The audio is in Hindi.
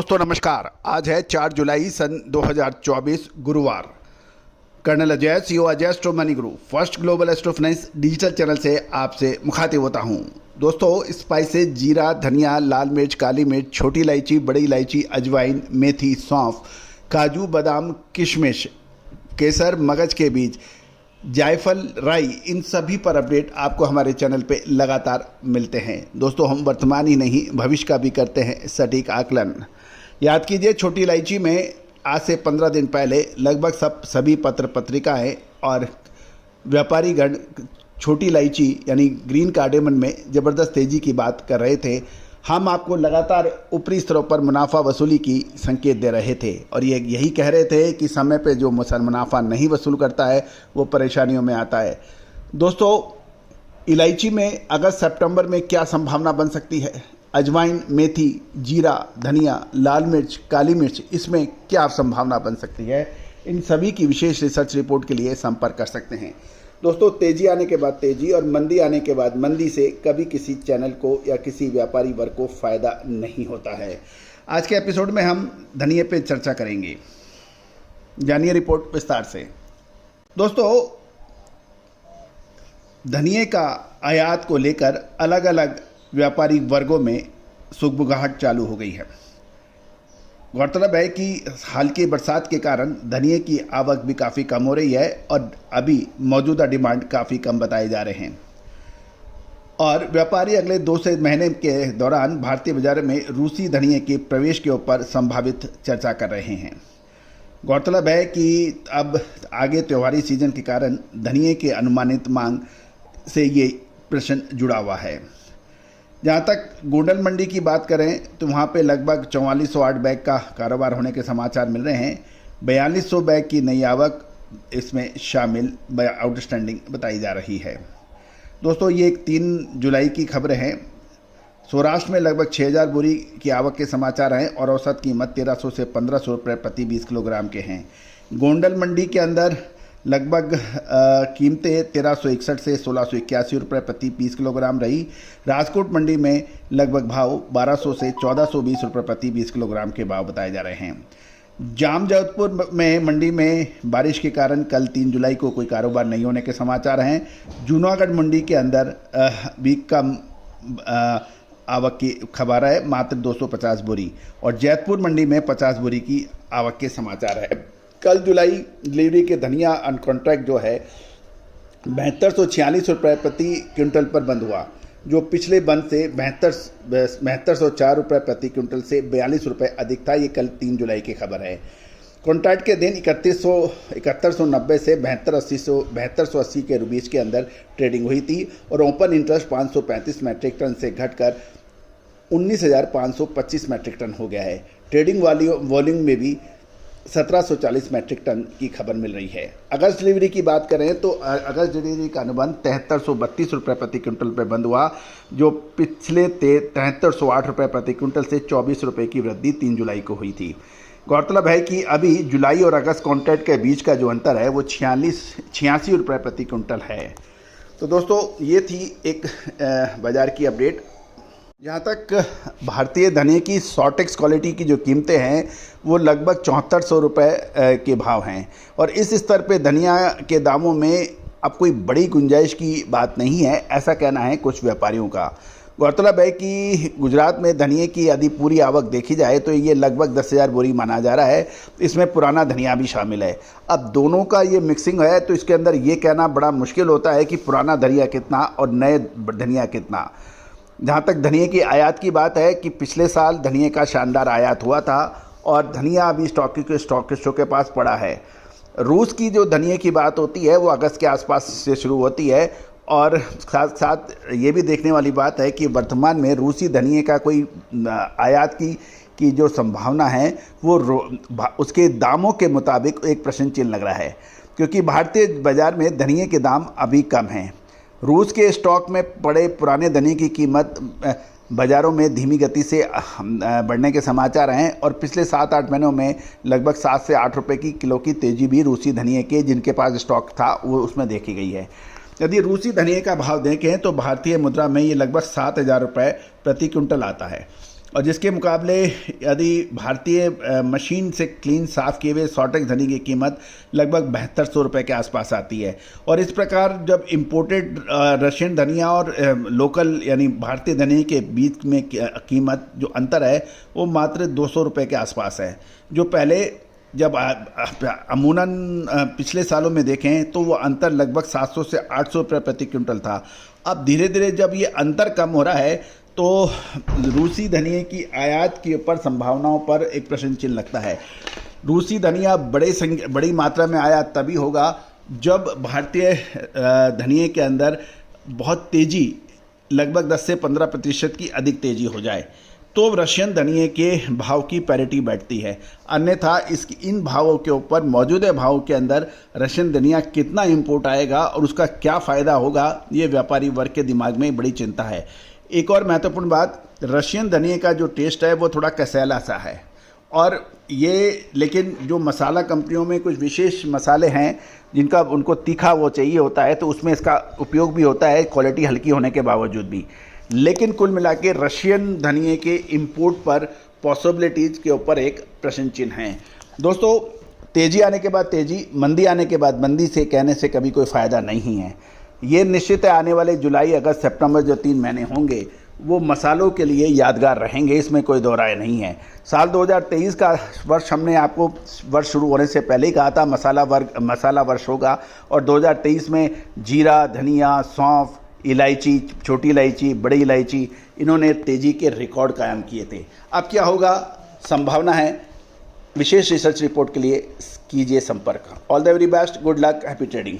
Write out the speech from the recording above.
दोस्तों नमस्कार। आज है 4 जुलाई सन 2024 गुरुवार। Colonel Ajay CO Ajay astro money Guru first global astro finance digital channel से आपसे मुखातिब होता हूं। दोस्तों स्पाइसेस जीरा, धनिया, लाल मिर्च, काली मिर्च, छोटी इलायची, बड़ी इलायची, अजवाइन, मेथी, सौंफ, काजू, बादाम, किशमिश, केसर, मगज के बीज, जायफल, राई, इन सभी पर अपडेट आपको हमारे चैनल पे लगातार मिलते हैं। दोस्तों हम वर्तमान ही नहीं भविष्य का भी करते हैं सटीक आकलन। याद कीजिए छोटी इलायची में आज से 15 दिन पहले लगभग सभी पत्र पत्रिकाएं और व्यापारी गण छोटी इलायची यानी ग्रीन कार्डेमन में ज़बरदस्त तेज़ी की बात कर रहे थे। हम आपको लगातार ऊपरी स्तरों पर मुनाफा वसूली की संकेत दे रहे थे और ये यही कह रहे थे कि समय पे जो मुनाफा नहीं वसूल करता है वो परेशानियों में आता है। दोस्तों इलायची में अगस्त सितंबर में क्या संभावना बन सकती है? अजवाइन, मेथी, जीरा, धनिया, लाल मिर्च, काली मिर्च, इसमें क्या संभावना बन सकती है? इन सभी की विशेष रिसर्च रिपोर्ट के लिए संपर्क कर सकते हैं। दोस्तों तेजी आने के बाद तेजी और मंदी आने के बाद मंदी से कभी किसी चैनल को या किसी व्यापारी वर्ग को फायदा नहीं होता है। आज के एपिसोड में हम धनिये पे चर्चा करेंगे। जानिए रिपोर्ट विस्तार से। दोस्तों धनिये का आयात को लेकर अलग अलग व्यापारी वर्गों में सुगबुगाहट चालू हो गई है। गौरतलब है कि हाल की बरसात के कारण धनिये की आवक भी काफ़ी कम हो रही है और अभी मौजूदा डिमांड काफ़ी कम बताए जा रहे हैं और व्यापारी अगले 2 से महीने के दौरान भारतीय बाजार में रूसी धनिये के प्रवेश के ऊपर संभावित चर्चा कर रहे हैं। गौरतलब है कि अब आगे त्योहारी सीजन के कारण धनिये के अनुमानित मांग से ये प्रश्न जुड़ा हुआ है। जहाँ तक गोंडल मंडी की बात करें तो वहाँ पे लगभग 4408 बैग का कारोबार होने के समाचार मिल रहे हैं। 4200 बैग की नई आवक इसमें शामिल आउटस्टैंडिंग बताई जा रही है। दोस्तों ये 3 जुलाई की खबरें हैं। सौराष्ट्र में लगभग 6000 बोरी की आवक के समाचार हैं और औसत कीमत 1300 से 1500 रुपये प्रति 20 किलोग्राम के हैं। गोंडल मंडी के अंदर लगभग कीमतें 1361 से 1681 रुपये प्रति 20 किलोग्राम रही। राजकोट मंडी में लगभग भाव 1200 से 1420 रुपये प्रति 20 किलोग्राम के भाव बताए जा रहे हैं। जाम जोधपुर में मंडी में बारिश के कारण कल 3 जुलाई को कोई कारोबार नहीं होने के समाचार हैं। जूनागढ़ मंडी के अंदर भी कम आवक की खबर है, मात्र 250 बोरी और जैतपुर मंडी में 50 बोरी की आवक के समाचार है। कल जुलाई डिलीवरी के धनिया ऑन कॉन्ट्रैक्ट जो है 7246 रुपये प्रति क्विंटल पर बंद हुआ, जो पिछले बंद से 7204 रुपये प्रति क्विंटल से 42 रुपये अधिक था। ये कल 3 जुलाई की खबर है। कॉन्ट्रैक्ट के दिन 7190 से 7280 के बीच के अंदर ट्रेडिंग हुई थी और ओपन इंटरेस्ट 535 मैट्रिक टन से घटकर 19525 मैट्रिक टन हो गया है। ट्रेडिंग वॉल्यूम में भी 1740 मैट्रिक टन की खबर मिल रही है। अगस्त डिलीवरी की बात करें तो अगस्त डिलीवरी का अनुबंध 7332 रुपये प्रति क्विंटल पर बंद हुआ, जो पिछले 7308 रुपये प्रति क्विंटल से 24 रुपये की वृद्धि 3 जुलाई को हुई थी। गौरतलब है कि अभी जुलाई और अगस्त कॉन्ट्रैक्ट के बीच का जो अंतर है वो 86 रुपये प्रति क्विंटल है। तो दोस्तों ये थी एक बाज़ार की अपडेट। जहाँ तक भारतीय धनिये की शॉर्टेक्स क्वालिटी की जो कीमतें हैं वो लगभग 7400 रुपये के भाव हैं और इस स्तर पे धनिया के दामों में अब कोई बड़ी गुंजाइश की बात नहीं है, ऐसा कहना है कुछ व्यापारियों का। गौरतलब है कि गुजरात में धनिये की यदि पूरी आवक देखी जाए तो ये लगभग 10,000 बोरी माना जा रहा है। इसमें पुराना धनिया भी शामिल है। अब दोनों का ये मिक्सिंग है तो इसके अंदर ये कहना बड़ा मुश्किल होता है कि पुराना धनिया कितना और नए धनिया कितना। जहाँ तक धनिये की आयात की बात है कि पिछले साल धनिये का शानदार आयात हुआ था और धनिया अभी स्टॉकिस्टों के पास पड़ा है। रूस की जो धनिये की बात होती है वो अगस्त के आसपास से शुरू होती है और साथ साथ ये भी देखने वाली बात है कि वर्तमान में रूसी धनिये का कोई आयात की जो संभावना है वो उसके दामों के मुताबिक एक प्रश्न चिन्ह लग रहा है, क्योंकि भारतीय बाज़ार में धनिये के दाम अभी कम हैं। रूस के स्टॉक में पड़े पुराने धनिये की कीमत बाज़ारों में धीमी गति से बढ़ने के समाचार हैं और पिछले 7-8 महीनों में लगभग 7 से 8 रुपये की किलो की तेज़ी भी रूसी धनिये के जिनके पास स्टॉक था वो उसमें देखी गई है। यदि रूसी धनिये का भाव देखें तो भारतीय मुद्रा में ये लगभग 7,000 रुपये प्रति क्विंटल आता है। और जिसके मुकाबले यदि भारतीय मशीन से क्लीन साफ़ किए हुए सॉटेक्स धनिये की कीमत लगभग 7200 रुपये के आसपास आती है। और इस प्रकार जब इम्पोर्टेड रशियन धनिया और लोकल यानी भारतीय धनिये के बीच में कीमत जो अंतर है वो मात्र 200 रुपये के आसपास है, जो पहले जब अमूनन पिछले सालों में देखें तो वो अंतर लगभग 700 से 800 रुपये प्रति क्विंटल था। अब धीरे धीरे जब ये अंतर कम हो रहा है तो रूसी धनिये की आयात के ऊपर संभावनाओं पर एक प्रश्न चिन्ह लगता है। रूसी धनिया बड़ी मात्रा में आयात तभी होगा जब भारतीय धनिये के अंदर बहुत तेज़ी लगभग 10 से 15% की अधिक तेज़ी हो जाए तो रशियन धनिये के भाव की पैरिटी बैठती है। अन्यथा इन भावों के ऊपर मौजूदा भाव के अंदर रशियन धनिया कितना इंपोर्ट आएगा और उसका क्या फ़ायदा होगा, ये व्यापारी वर्ग के दिमाग में बड़ी चिंता है। एक और महत्वपूर्ण बात, रशियन धनिये का जो टेस्ट है वो थोड़ा कसैला सा है और ये लेकिन जो मसाला कंपनियों में कुछ विशेष मसाले हैं जिनका उनको तीखा वो चाहिए होता है तो उसमें इसका उपयोग भी होता है, क्वालिटी हल्की होने के बावजूद भी। लेकिन कुल मिला के रशियन धनिये के इंपोर्ट पर पॉसिबिलिटीज़ के ऊपर एक प्रश्न चिन्ह है। दोस्तों, तेज़ी आने के बाद तेज़ी, मंदी आने के बाद मंदी से कहने से कभी कोई फ़ायदा नहीं है। ये निश्चित है आने वाले जुलाई, अगस्त, सितंबर जो 3 महीने होंगे वो मसालों के लिए यादगार रहेंगे, इसमें कोई दो राय नहीं है। साल 2023 का वर्ष हमने आपको वर्ष शुरू होने से पहले ही कहा था मसाला वर्ष होगा और 2023 में जीरा, धनिया, सौंफ, इलायची, छोटी इलायची, बड़ी इलायची, इन्होंने तेज़ी के रिकॉर्ड कायम किए थे। अब क्या होगा, संभावना है। विशेष रिसर्च रिपोर्ट के लिए कीजिए संपर्क। All the very best, good luck, happy trading.